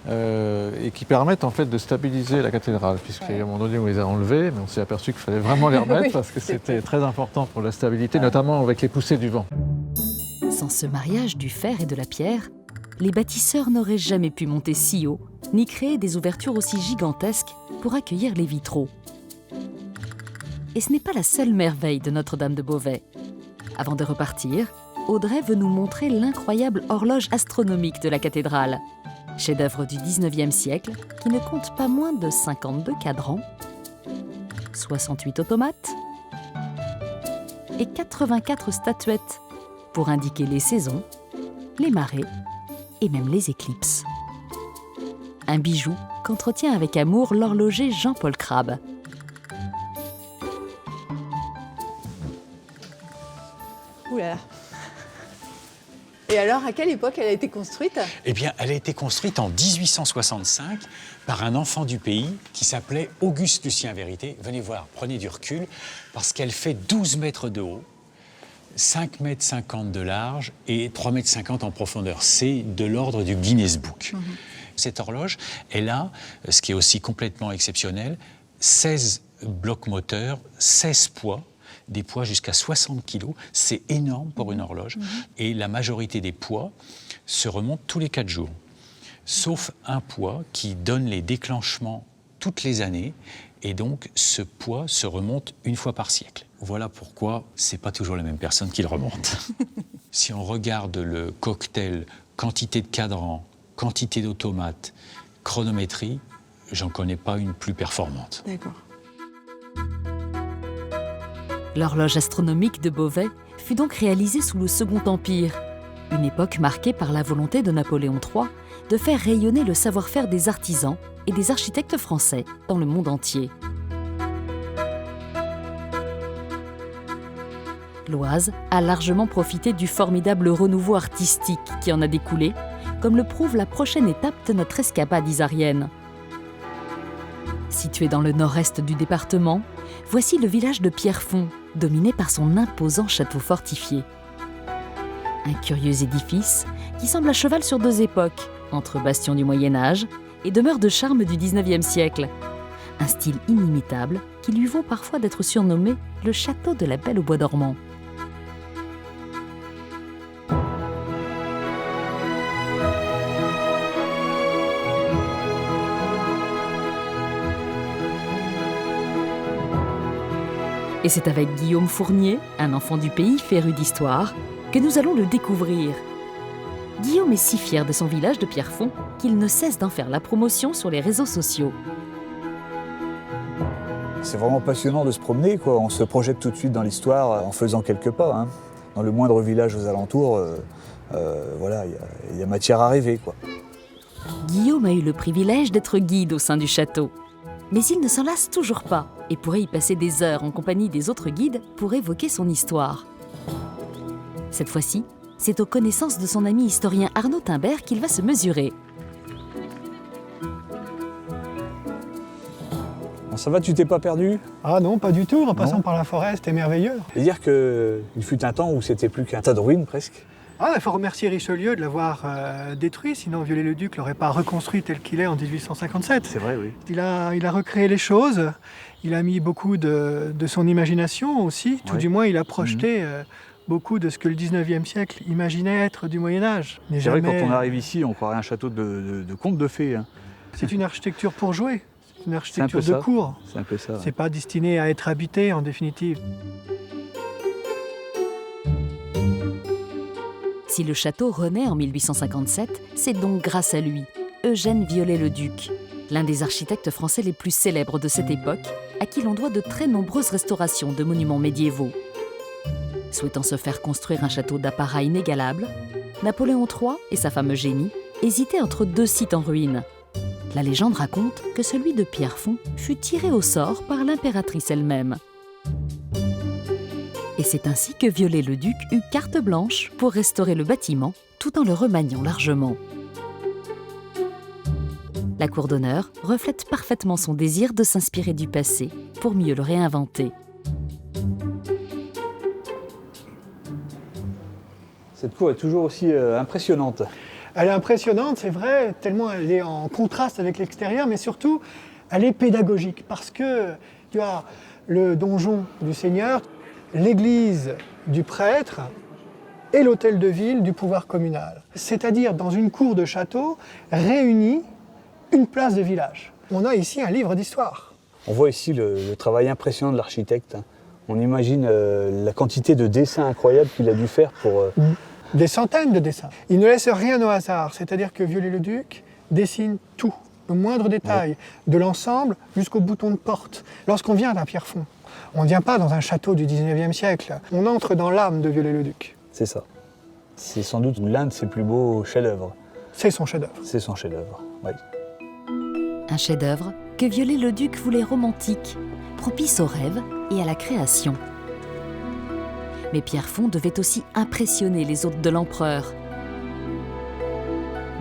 et qui permettent en fait de stabiliser la cathédrale, puisqu'à un moment donné on les a enlevés, mais on s'est aperçu qu'il fallait vraiment les remettre parce que c'était très important pour la stabilité, notamment avec les poussées du vent. Sans ce mariage du fer et de la pierre, les bâtisseurs n'auraient jamais pu monter si haut, ni créer des ouvertures aussi gigantesques pour accueillir les vitraux. Et ce n'est pas la seule merveille de Notre-Dame de Beauvais. Avant de repartir, Audrey veut nous montrer l'incroyable horloge astronomique de la cathédrale, chef-d'œuvre du XIXe siècle qui ne compte pas moins de 52 cadrans, 68 automates et 84 statuettes pour indiquer les saisons, les marées et même les éclipses. Un bijou qu'entretient avec amour l'horloger Jean-Paul Crabbe. Ouh là là. Et alors, à quelle époque elle a été construite? Eh bien, elle a été construite en 1865 par un enfant du pays qui s'appelait Auguste Lucien Vérité. Venez voir, prenez du recul, parce qu'elle fait 12 mètres de haut, 5,50 mètres de large et 3,50 mètres en profondeur. C'est de l'ordre du Guinness Book. Cette horloge, elle a, ce qui est aussi complètement exceptionnel, 16 blocs moteurs, 16 poids, des poids jusqu'à 60 kg. C'est énorme pour une horloge. Et la majorité des poids se remontent tous les 4 jours. Sauf un poids qui donne les déclenchements toutes les années. Et donc, ce poids se remonte une fois par siècle. Voilà pourquoi c'est pas toujours la même personne qui le remonte. Si on regarde le cocktail quantité de cadran, quantité d'automates, chronométrie, j'en connais pas une plus performante. D'accord. L'horloge astronomique de Beauvais fut donc réalisée sous le Second Empire, une époque marquée par la volonté de Napoléon III de faire rayonner le savoir-faire des artisans et des architectes français dans le monde entier. L'Oise a largement profité du formidable renouveau artistique qui en a découlé, comme le prouve la prochaine étape de notre escapade isarienne. Situé dans le nord-est du département, voici le village de Pierrefonds, dominé par son imposant château fortifié. Un curieux édifice qui semble à cheval sur 2 époques, entre bastion du Moyen-Âge et demeure de charme du XIXe siècle. Un style inimitable qui lui vaut parfois d'être surnommé le château de la Belle au Bois dormant. Et c'est avec Guillaume Fournier, un enfant du pays féru d'histoire, que nous allons le découvrir. Guillaume est si fier de son village de Pierrefonds qu'il ne cesse d'en faire la promotion sur les réseaux sociaux. C'est vraiment passionnant de se promener, quoi. On se projette tout de suite dans l'histoire en faisant quelques pas, hein. Dans le moindre village aux alentours, voilà, il y a matière à rêver, quoi. Guillaume a eu le privilège d'être guide au sein du château. Mais il ne s'en lasse toujours pas et pourrait y passer des heures en compagnie des autres guides pour évoquer son histoire. Cette fois-ci, c'est aux connaissances de son ami historien Arnaud Timbert qu'il va se mesurer. Bon, ça va, tu t'es pas perdu? Ah non, pas du tout, en passant par la forêt, c'était merveilleux. Et dire qu'il fut un temps où c'était plus qu'un tas de ruines, presque. Ah, il faut remercier Richelieu de l'avoir détruit, sinon Viollet-le-Duc ne l'aurait pas reconstruit tel qu'il est en 1857. C'est vrai, oui. Il a recréé les choses, il a mis beaucoup de son imagination aussi, tout du moins il a projeté beaucoup de ce que le 19e siècle imaginait être du Moyen-Âge. C'est vrai, quand on arrive ici, on croirait un château de conte de fées. Hein. C'est une architecture pour jouer, c'est une architecture de cour. C'est un peu ça. Ouais. C'est pas destiné à être habité en définitive. Si le château renaît en 1857, c'est donc grâce à lui, Eugène Viollet-le-Duc, l'un des architectes français les plus célèbres de cette époque, à qui l'on doit de très nombreuses restaurations de monuments médiévaux. Souhaitant se faire construire un château d'apparat inégalable, Napoléon III et sa femme Eugénie hésitaient entre 2 sites en ruine. La légende raconte que celui de Pierrefonds fut tiré au sort par l'impératrice elle-même. Et c'est ainsi que Viollet-le-Duc eut carte blanche pour restaurer le bâtiment tout en le remaniant largement. La cour d'honneur reflète parfaitement son désir de s'inspirer du passé pour mieux le réinventer. Cette cour est toujours aussi impressionnante. Elle est impressionnante, c'est vrai, tellement elle est en contraste avec l'extérieur, mais surtout, elle est pédagogique parce que tu as le donjon du Seigneur, l'église du prêtre et l'hôtel de ville du pouvoir communal. C'est-à-dire dans une cour de château réunie une place de village. On a ici un livre d'histoire. On voit ici le travail impressionnant de l'architecte. On imagine la quantité de dessins incroyables qu'il a dû faire pour... Des centaines de dessins. Il ne laisse rien au hasard, c'est-à-dire que Viollet-le-Duc dessine tout, le moindre détail, de l'ensemble jusqu'au bouton de porte. Lorsqu'on vient à Pierrefonds, on ne vient pas dans un château du 19e siècle, on entre dans l'âme de Viollet-le-Duc. C'est ça. C'est sans doute l'un de ses plus beaux chefs-d'œuvre. c'est son chef-d'œuvre. C'est son chef-d'œuvre, oui. Un chef-d'œuvre que Viollet-le-Duc voulait romantique, propice aux rêves et à la création. Mais Pierrefonds devait aussi impressionner les hôtes de l'empereur.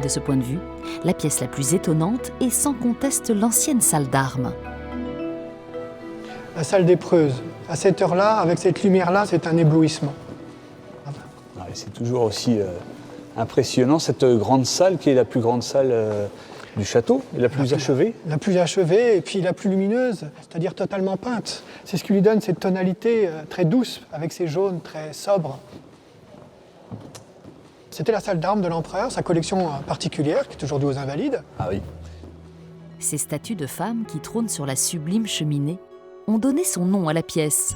De ce point de vue, la pièce la plus étonnante est sans conteste l'ancienne salle d'armes. La salle des Preuses, à cette heure-là, avec cette lumière-là, c'est un éblouissement. Ouais, c'est toujours aussi impressionnant, cette grande salle qui est la plus grande salle du château, et la plus achevée. La plus achevée et puis la plus lumineuse, c'est-à-dire totalement peinte. C'est ce qui lui donne cette tonalité très douce, avec ces jaunes très sobres. C'était la salle d'armes de l'empereur, sa collection particulière, qui est aujourd'hui aux Invalides. Ah oui. Ces statues de femmes qui trônent sur la sublime cheminée ont donné son nom à la pièce.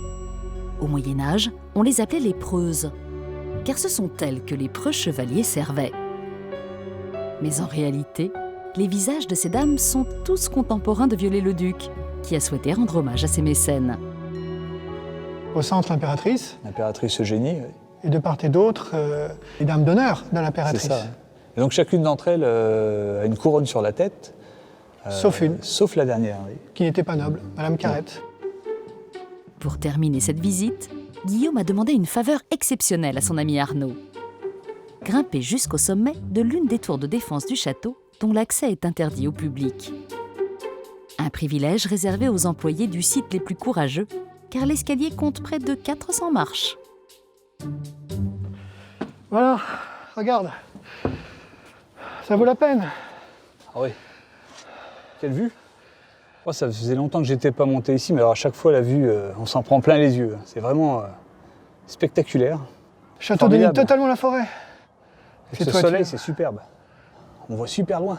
Au Moyen-Âge, on les appelait les preuses, car ce sont elles que les preux chevaliers servaient. Mais en réalité, les visages de ces dames sont tous contemporains de Viollet-le-Duc, qui a souhaité rendre hommage à ses mécènes. Au centre, l'impératrice. L'impératrice Eugénie, oui. Et de part et d'autre, les dames d'honneur de l'impératrice. C'est ça. Et donc chacune d'entre elles a une couronne sur la tête. Sauf une. Sauf la dernière, oui. Qui n'était pas noble, Madame Carrette. Pour terminer cette visite, Guillaume a demandé une faveur exceptionnelle à son ami Arnaud. Grimper jusqu'au sommet de l'une des tours de défense du château dont l'accès est interdit au public. Un privilège réservé aux employés du site les plus courageux, car l'escalier compte près de 400 marches. Voilà, regarde. Ça vaut la peine. Ah oui. Quelle vue. Oh, ça faisait longtemps que j'étais pas monté ici, mais alors à chaque fois la vue, on s'en prend plein les yeux. C'est vraiment spectaculaire. Château domine totalement la forêt. Et ce soleil, c'est superbe. On voit super loin.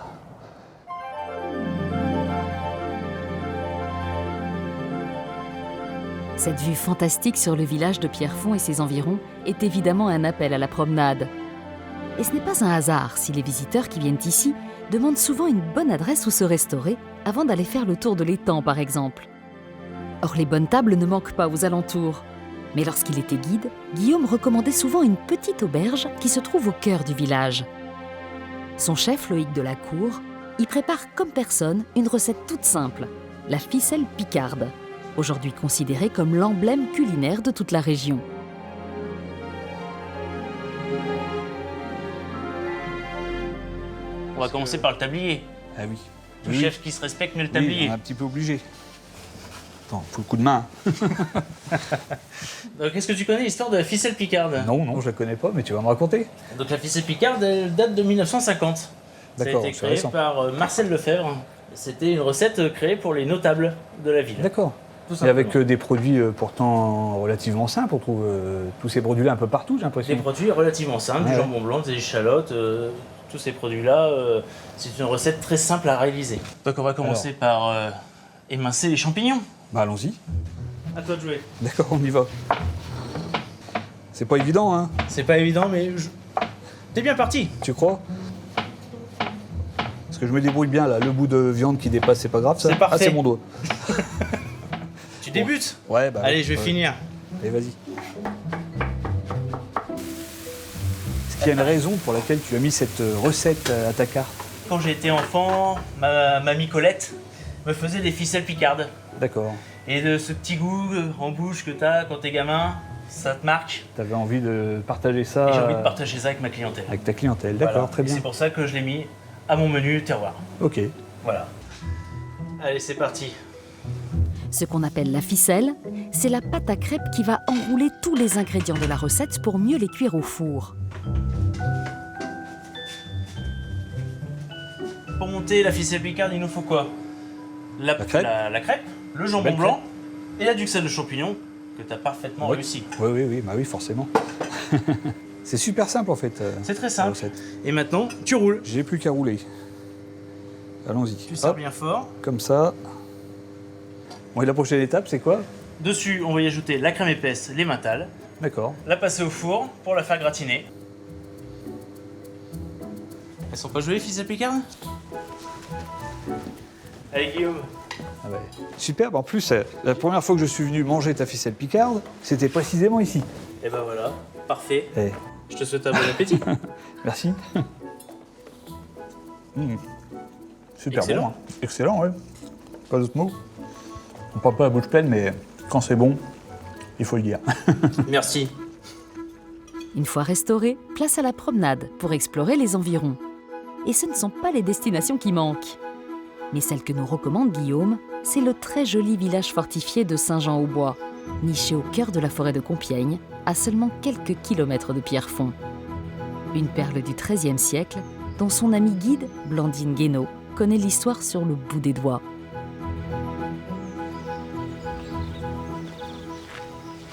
Cette vue fantastique sur le village de Pierrefonds et ses environs est évidemment un appel à la promenade. Et ce n'est pas un hasard si les visiteurs qui viennent ici demandent souvent une bonne adresse où se restaurer avant d'aller faire le tour de l'étang, par exemple. Or, les bonnes tables ne manquent pas aux alentours. Mais lorsqu'il était guide, Guillaume recommandait souvent une petite auberge qui se trouve au cœur du village. Son chef, Loïc Delacour, y prépare comme personne une recette toute simple, la ficelle picarde, aujourd'hui considérée comme l'emblème culinaire de toute la région. On va commencer par le tablier. Ah oui. Tout chef qui se respecte met le tablier. Oui, on est un petit peu obligé. Attends, faut le coup de main. Donc, est-ce que tu connais l'histoire de la ficelle picarde? Non, je la connais pas, mais tu vas me raconter. Donc la ficelle picarde, elle date de 1950. D'accord, ça a été c'est créé récent. par Marcel Lefebvre. C'était une recette créée pour les notables de la ville. D'accord. Tout Et simplement. avec des produits pourtant relativement simples, on trouve tous ces produits-là un peu partout, j'ai l'impression. Des produits relativement simples, du Ouais. jambon blanc, des échalotes, tous ces produits-là, c'est une recette très simple à réaliser. Donc on va commencer par émincer les champignons. Bah allons-y. À toi de jouer. D'accord, on y va. C'est pas évident, hein? C'est pas évident, mais t'es bien parti. Tu crois? Parce que je me débrouille bien là, le bout de viande qui dépasse, c'est pas grave ça? C'est parfait. Ah, c'est mon doigt. Tu débutes? Ouais, bah. Allez, je vais finir. Allez, vas-y. Est-ce qu'il y a une raison pour laquelle tu as mis cette recette à ta carte? Quand j'étais enfant, ma mamie Colette me faisait des ficelles picardes. D'accord. Et de ce petit goût en bouche que t'as quand t'es gamin, ça te marque. T'avais envie de partager ça Et j'ai envie de partager ça avec ma clientèle. avec ta clientèle. D'accord, Voilà. très Et bien. c'est pour ça que je l'ai mis à mon menu terroir. Ok. Voilà. Allez, c'est parti. Ce qu'on appelle la ficelle, c'est la pâte à crêpes qui va enrouler tous les ingrédients de la recette pour mieux les cuire au four. Pour monter la ficelle picarde, il nous faut quoi? La crêpe, le jambon Belle blanc et la duxelle de champignons que tu as parfaitement Oui. réussi. Oui, bah oui, forcément. C'est super simple en fait. C'est très la simple. recette. Et maintenant, tu roules. J'ai plus qu'à rouler. Allons-y. Tu serres Hop, bien fort. comme ça. Bon, et la prochaine étape, c'est quoi? Dessus, on va y ajouter la crème épaisse, l'emmental, D'accord. la passer au four pour la faire gratiner. Elles sont pas jouées, ficelle picarde? Allez, Guillaume. Ah ouais. Superbe. En plus, la première fois que je suis venu manger ta ficelle picarde, c'était précisément ici. Et ben voilà, parfait. Eh, Je te souhaite un bon appétit. merci. Super Excellent. bon. Hein. Excellent, oui. Pas d'autres mots. On parle pas à bouche pleine, mais quand c'est bon, il faut le dire. Merci. Une fois restauré, place à la promenade pour explorer les environs. Et ce ne sont pas les destinations qui manquent. Mais celle que nous recommande Guillaume, c'est le très joli village fortifié de Saint-Jean-au-Bois, niché au cœur de la forêt de Compiègne, à seulement quelques kilomètres de Pierrefonds. Une perle du XIIIe siècle, dont son amie guide, Blandine Guénaud, connaît l'histoire sur le bout des doigts.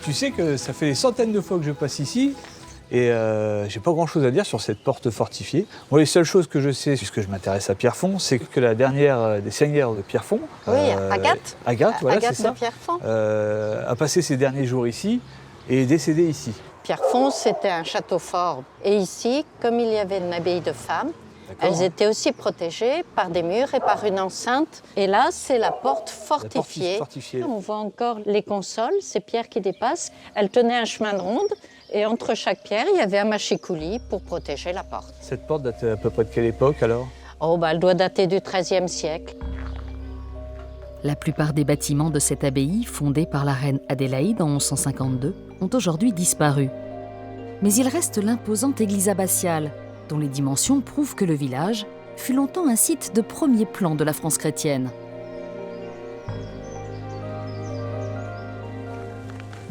Tu sais que ça fait des centaines de fois que je passe ici et j'ai pas grand-chose à dire sur cette porte fortifiée. Moi, les seules choses que je sais, puisque je m'intéresse à Pierrefonds, c'est que la dernière des seigneurs de Pierrefonds, Agathe. voilà, Agathe c'est ça, de Pierrefonds. a passé ses derniers jours ici et est décédée ici. Pierrefonds, c'était un château fort. Et ici, comme il y avait une abbaye de femmes, elles étaient aussi protégées par des murs et par une enceinte. Et là, c'est la porte fortifiée. On voit encore les consoles, ces pierres qui dépassent. Elles tenaient un chemin de ronde. Et entre chaque pierre, il y avait un mâchicoulis pour protéger la porte. Cette porte date à peu près de quelle époque alors ? Elle doit dater du XIIIe siècle. La plupart des bâtiments de cette abbaye, fondée par la reine Adélaïde en 1152, ont aujourd'hui disparu. Mais il reste l'imposante église abbatiale, dont les dimensions prouvent que le village fut longtemps un site de premier plan de la France chrétienne.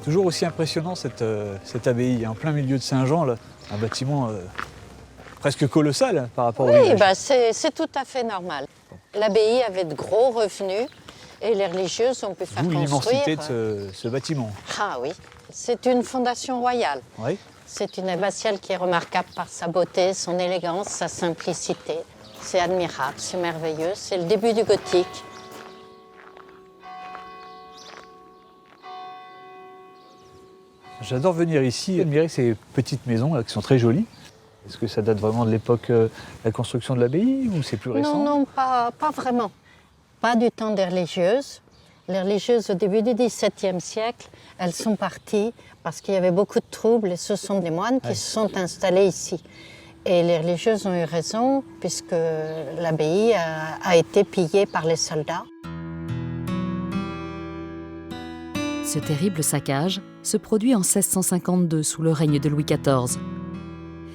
Toujours aussi impressionnant cette abbaye, en plein milieu de Saint-Jean, là, un bâtiment presque colossal hein, par rapport au village. C'est tout à fait normal. L'abbaye avait de gros revenus et les religieuses ont pu faire D'où construire... l'immensité de ce bâtiment. Ah oui, c'est une fondation royale. Oui. C'est une abbatiale qui est remarquable par sa beauté, son élégance, sa simplicité. C'est admirable, c'est merveilleux, c'est le début du gothique. J'adore venir ici, admirer ces petites maisons là, qui sont très jolies. Est-ce que ça date vraiment de l'époque de la construction de l'abbaye ou c'est plus récent ? Non, pas vraiment. Pas du temps des religieuses. Les religieuses, au début du XVIIe siècle, elles sont parties parce qu'il y avait beaucoup de troubles et ce sont les moines qui se sont installés ici. Et les religieuses ont eu raison puisque l'abbaye a été pillée par les soldats. Ce terrible saccage se produit en 1652 sous le règne de Louis XIV.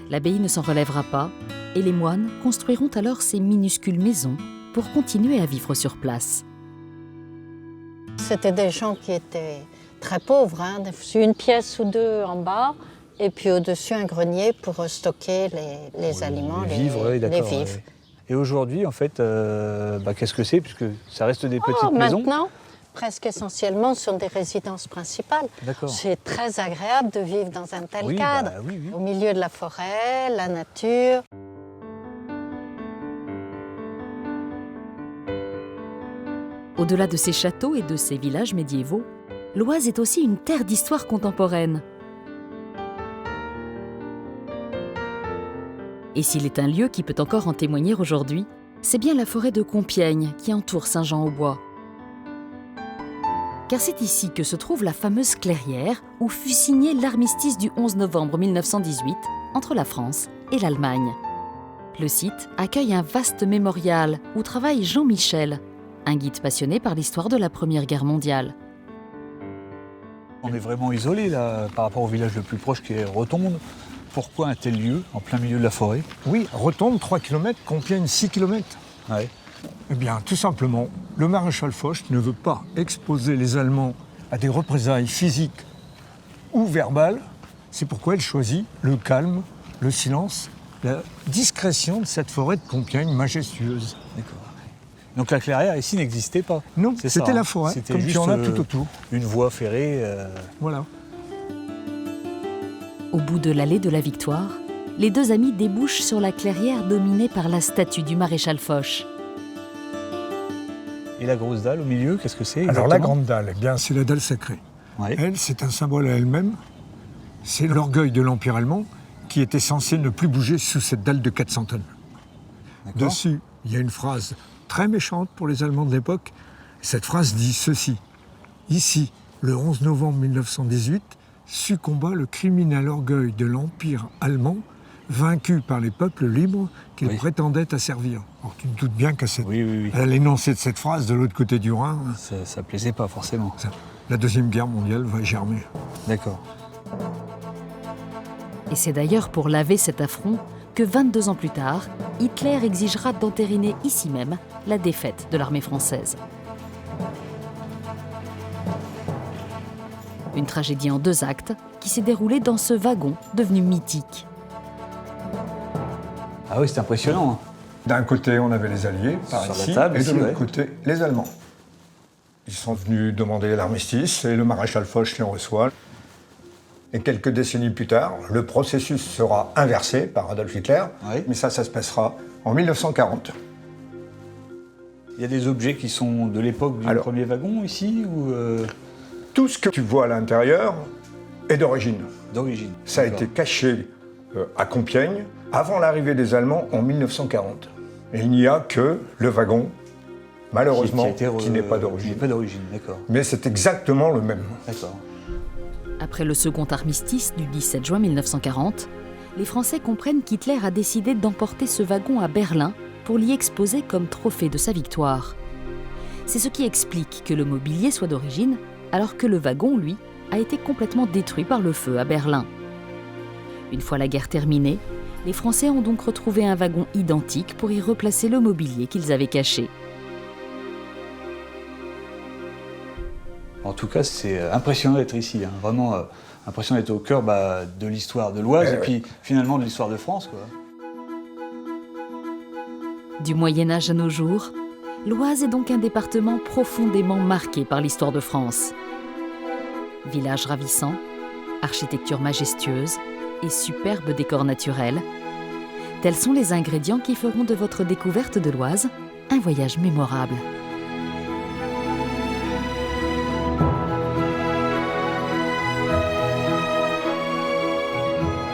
L'abbaye ne s'en relèvera pas et les moines construiront alors ces minuscules maisons pour continuer à vivre sur place. C'était des gens qui étaient très pauvres, hein. Une pièce ou deux en bas et puis au-dessus un grenier pour stocker les aliments, les vivres. Ouais. Et aujourd'hui, en fait, qu'est-ce que c'est puisque ça reste des petites maisons ? Maintenant, presque essentiellement, ce sont des résidences principales. C'est très agréable de vivre dans un tel cadre, au milieu de la forêt, la nature. Au-delà de ces châteaux et de ces villages médiévaux, l'Oise est aussi une terre d'histoire contemporaine. Et s'il est un lieu qui peut encore en témoigner aujourd'hui, c'est bien la forêt de Compiègne qui entoure Saint-Jean-au-Bois. Car c'est ici que se trouve la fameuse clairière où fut signé l'armistice du 11 novembre 1918 entre la France et l'Allemagne. Le site accueille un vaste mémorial où travaille Jean Michel, un guide passionné par l'histoire de la Première Guerre mondiale. On est vraiment isolé là, par rapport au village le plus proche qui est Rotonde. Pourquoi un tel lieu, en plein milieu de la forêt ? Oui, Rotonde, 3 km, Compiègne, 6 km. Ouais. Eh bien, tout simplement, le maréchal Foch ne veut pas exposer les Allemands à des représailles physiques ou verbales. C'est pourquoi il choisit le calme, le silence, la discrétion de cette forêt de Compiègne majestueuse. D'accord. Donc la clairière ici n'existait pas ? Non, c'est c'était ça, la forêt, c'était comme juste tu en as tout autour. Une voie ferrée. Voilà. Au bout de l'allée de la Victoire, les deux amis débouchent sur la clairière dominée par la statue du maréchal Foch. Et la grosse dalle au milieu, qu'est-ce que c'est ? Alors la grande dalle, eh bien, c'est la dalle sacrée. Ouais. Elle, c'est un symbole à elle-même. C'est l'orgueil de l'Empire allemand qui était censé ne plus bouger sous cette dalle de 400 tonnes. D'accord. Dessus, il y a une phrase très méchante pour les Allemands de l'époque. Cette phrase dit ceci. Ici, le 11 novembre 1918, succomba le criminel orgueil de l'Empire allemand vaincu par les peuples libres qu'il prétendait asservir. Alors tu te doutes bien qu'à l'énoncé de cette phrase, de l'autre côté du Rhin... Ça plaisait pas forcément. La Deuxième Guerre mondiale va germer. D'accord. Et c'est d'ailleurs pour laver cet affront que 22 ans plus tard, Hitler exigera d'entériner ici même la défaite de l'armée française. Une tragédie en 2 actes qui s'est déroulée dans ce wagon devenu mythique. Ah oui, c'est impressionnant. D'un côté, on avait les Alliés, par sur ici, la table, et de ici, l'autre côté, les Allemands. Ils sont venus demander l'armistice et le maréchal Foch les reçoit. Et quelques décennies plus tard, le processus sera inversé par Adolf Hitler, mais ça se passera en 1940. Il y a des objets qui sont de l'époque du premier wagon ici ou Tout ce que tu vois à l'intérieur est d'origine. D'origine. Ça a été caché à Compiègne avant l'arrivée des Allemands en 1940. Et il n'y a que le wagon, malheureusement, qui n'est pas d'origine. Qui n'est pas d'origine, d'accord. Mais c'est exactement le même. D'accord. Après le second armistice du 17 juin 1940, les Français comprennent qu'Hitler a décidé d'emporter ce wagon à Berlin pour l'y exposer comme trophée de sa victoire. C'est ce qui explique que le mobilier soit d'origine, alors que le wagon, lui, a été complètement détruit par le feu à Berlin. Une fois la guerre terminée, les Français ont donc retrouvé un wagon identique pour y replacer le mobilier qu'ils avaient caché. En tout cas, c'est impressionnant d'être ici, vraiment impressionnant d'être au cœur de l'histoire de l'Oise et puis finalement de l'histoire de France, quoi. Du Moyen-Âge à nos jours, l'Oise est donc un département profondément marqué par l'histoire de France. Village ravissant, architecture majestueuse et superbes décors naturels, tels sont les ingrédients qui feront de votre découverte de l'Oise un voyage mémorable.